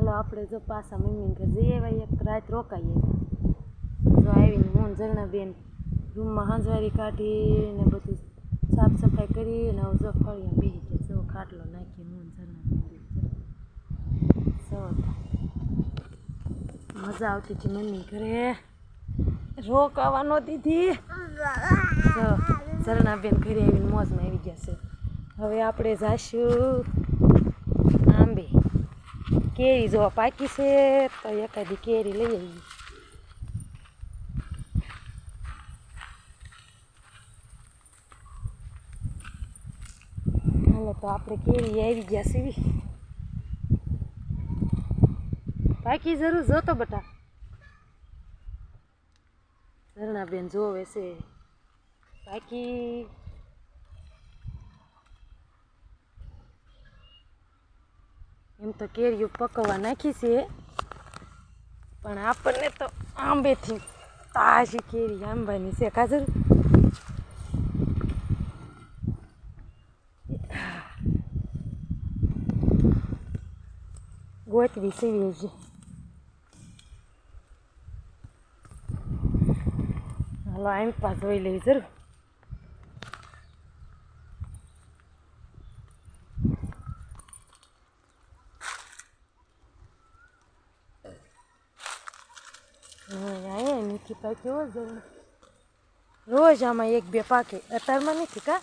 હાલો આપણે જો પાછા મમ્મીને ઘર જઈએ આવ્યા, એક રાત રોકાઈએ. જો આવીને હું ઝરણા બેન રૂમમાં હાંજવારી કાઢીને બધું સાફ સફાઈ કરી અને જો ફળિયા બેસી ગયા. જો ખાટલો નાખી હું ઝરણા બેન મજા આવતી હતી મમ્મી ઘરે, રોકાવા નો દીધી. જો ઝરણાબેન ઘરે આવીને મોજમાં આવી ગયા છે. હવે આપણે જઈશું આંબે. કેરી જો પાકી છે તો એકાદી કેરી લઈ આવી. હાલો તો આપણે કેરી આવી ગયા સીવી. પાકી જરૂર જોતો બટા. ઝરણાબેન જોવે છે પાકી. એમ તો કેરીઓ પકવવા નાખી છે, પણ આપણને તો આંબેથી તાજી કેરી આંબાની છે કાજર. ગોતવી સીવી છે. હાલો આમ પાસ જોઈ લેવી જરૂર. મીઠી પાકી હોય જરૂર. રોજ આમાં એક બે પાકે, અત્યારમાં નથી કા.